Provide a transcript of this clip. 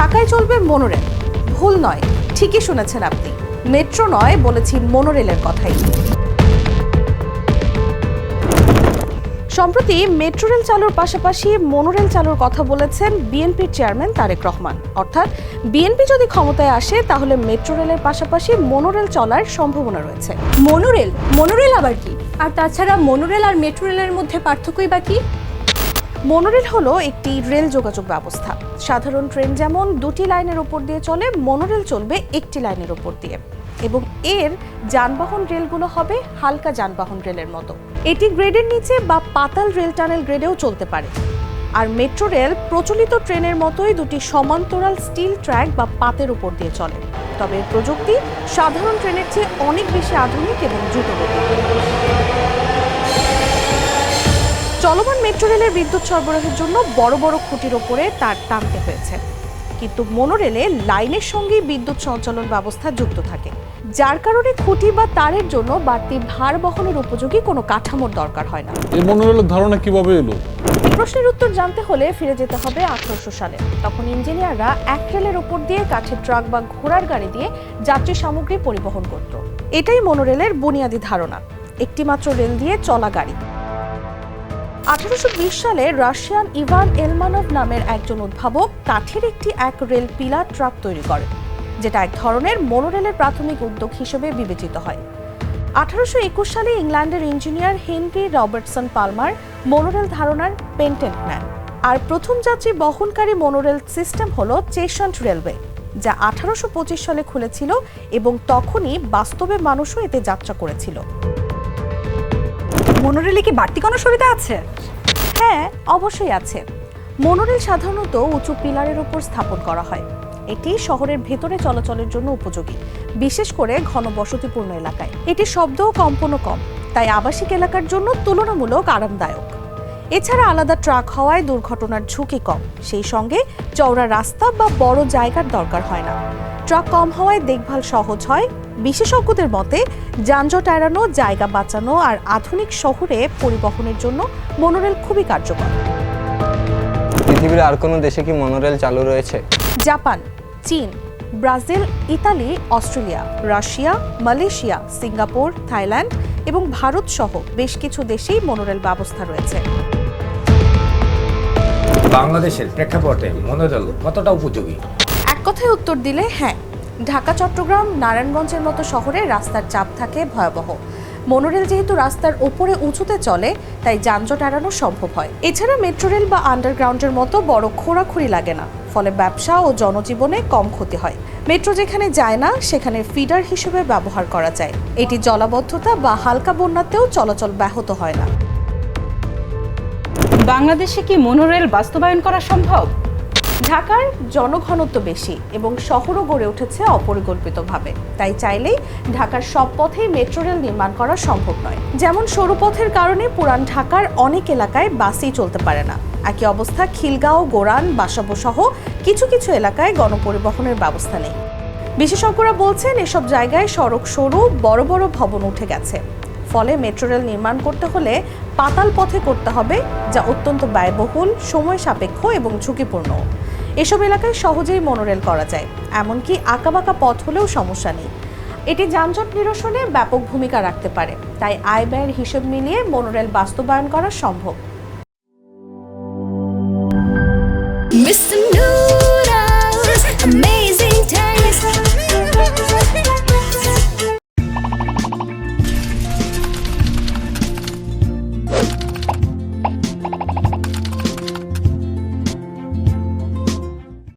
ঢাকায় চলবে মনোরেল। ভুল নয়, ঠিকই শুনেছেন আপনি, মেট্রো নয়, বলেছি মনোরেলের কথাই। সম্প্রতি মেট্রো রেল চালুর পাশাপাশি মনোরেল চালুর কথা বলেছেন বিএনপির চেয়ারম্যান তারেক রহমান। অর্থাৎ বিএনপি যদি ক্ষমতায় আসে তাহলে মেট্রো রেলের পাশাপাশি মনোরেল চলার সম্ভাবনা রয়েছে। মনোরেল আবার কি? আর তাছাড়া মনোরেল আর মেট্রো রেলের মধ্যে পার্থক্যই বা কি? মনোরেল হলো একটি রেল যোগাযোগ ব্যবস্থা। সাধারণ ট্রেন যেমন দুটি লাইনের উপর দিয়ে চলে, মনোরেল চলবে একটি লাইনের উপর দিয়ে, এবং এর যানবাহন রেলগুলো হবে হালকা যানবাহন রেলের মতো। এটি গ্রেডের নিচে বা পাতাল রেল টানেল গ্রেডেও চলতে পারে। আর মেট্রো রেল প্রচলিত ট্রেনের মতোই দুটি সমান্তরাল স্টিল ট্র্যাক বা পাতের উপর দিয়ে চলে, তবে এর প্রযুক্তি সাধারণ ট্রেনের চেয়ে অনেক বেশি আধুনিক এবং দ্রুতগতির। চলমান মেট্রো রেলের বিদ্যুৎ সরবরাহের জন্য বড় বড় খুঁটির ওপরে তার টানতে হয়েছে, কিন্তু মনোরেলে লাইনের সঙ্গেই বিদ্যুৎ সঞ্চালন ব্যবস্থা যুক্ত থাকে, যার কারণে খুঁটি বা তারের জন্য বাড়তি ভার বহনের উপযোগী কোনো কাঠামোর দরকার হয় না। এই মনোরেলের ধারণা কিভাবে এলো? এই প্রশ্নের উত্তর জানতে হলে ফিরে যেতে হবে 1800 সালে। তখন ইঞ্জিনিয়াররা এক রেলের উপর দিয়ে কাঠের ট্রাক বা ঘোড়ার গাড়ি দিয়ে যাত্রী সামগ্রী পরিবহন করত। এটাই মনোরেলের বুনিয়াদী ধারণা, একটি মাত্র রেল দিয়ে চলা গাড়ি। 1820 সালে রাশিয়ান ইভান এলমানভ নামের একজন উদ্ভাবক কাঠের এক রেল পিলার ট্রাক তৈরি করেন, যেটা এক ধরনের মনোরেলের প্রাথমিক উদ্যোগ হিসেবে বিবেচিত হয়। 1821 সালে ইংল্যান্ডের engineer Henry Robertson Palmer monorail ধারণার পেটেন্ট নেন। আর প্রথম যাত্রী বহনকারী মনোরেল সিস্টেম হলো চেশন্ট রেলওয়ে, যা 1825 সালে খুলেছিল এবং তখনই বাস্তবে মানুষও এতে যাত্রা করেছিল। মনোরেলে কি বাড়তি কোনো সুবিধা আছে? হ্যাঁ, অবশ্যই আছে। মনোরেল সাধারণত উঁচু পিলারের উপর স্থাপন করা হয়। এটি শহরের ভেতরে চলাচলের জন্য উপযোগী, বিশেষ করে ঘনবসতিপূর্ণ এলাকায়। এটি শব্দ ও কম্পনও কম, তাই আবাসিক এলাকার জন্য তুলনামূলক আরামদায়ক। এছাড়া আলাদা ট্রাক হওয়ায় দুর্ঘটনার ঝুঁকি কম, সেই সঙ্গে চওড়া রাস্তা বা বড় জায়গার দরকার হয় না। ট্রাক কম হওয়ায় দেখভাল সহজ হয়। বিশেষজ্ঞদের মতে যানজট এড়ানো, জায়গা বাঁচানো আর আধুনিক শহরে পরিবহনের জন্য মনোরেল খুবই কার্যকর। পৃথিবীর আর কোনো দেশে কি মনোরেল চালু রয়েছে? জাপান, চীন, Brazil, Italy, Australia, Russia, Malaysia, Singapore, Thailand এবং ভারত সহ বেশ কিছু দেশেই মনোরেল ব্যবস্থা রয়েছে। বাংলাদেশের প্রেক্ষাপটে মনোরেল কতটা উপযোগী? এক কথায় উত্তর দিলে হ্যাঁ। ঢাকা, চট্টগ্রাম, নারায়ণগঞ্জের মতো শহরে রাস্তার চাপ থাকে ভয়াবহ। মনোরেল যেহেতু রাস্তার উপরে উঁচুতে চলে, তাই যানজট এড়ানো সম্ভব হয়। এছাড়া মেট্রো রেল বা আন্ডারগ্রাউন্ডের মতো বড় খোঁড়াখুঁড়ি লাগে না, ফলে ব্যবসা ও জনজীবনে কম ক্ষতি হয়। মেট্রো যেখানে যায় না সেখানে ফিডার হিসেবে ব্যবহার করা যায়। এটি জলাবদ্ধতা বা হালকা বন্যাতেও চলাচল ব্যাহত হয় না। বাংলাদেশে কি মনোরেল বাস্তবায়ন করা সম্ভব? ঢাকার জনঘনত্ব বেশি এবং শহরও গড়ে উঠেছে অপরিকল্পিতভাবে, তাই চাইলেই ঢাকার সব পথেই মেট্রো রেল নির্মাণ করা সম্ভব নয়। যেমন সরু পথের কারণে পুরান ঢাকার অনেক এলাকায় বাসই চলতে পারে না। একই অবস্থা খিলগাঁও, গোরান, বাসাবো সহ কিছু কিছু এলাকায় গণপরিবহনের ব্যবস্থা নেই। বিশেষজ্ঞরা বলছেন এসব জায়গায় সড়ক সরু, বড় বড় ভবন উঠে গেছে। ফলে মেট্রো রেল নির্মাণ করতে হলে পাতাল পথে করতে হবে, যা অত্যন্ত ব্যয়বহুল, সময় সাপেক্ষ এবং ঝুঁকিপূর্ণ। এসব এলাকায় সহজেই মনোরেল করা যায়, এমনকি আঁকাবাঁকা পথ হলেও সমস্যা নেই। এটি যানজট নিরসনে ব্যাপক ভূমিকা রাখতে পারে, তাই আয় ব্যয়ের হিসেব মিলিয়ে মনোরেল বাস্তবায়ন করা সম্ভব।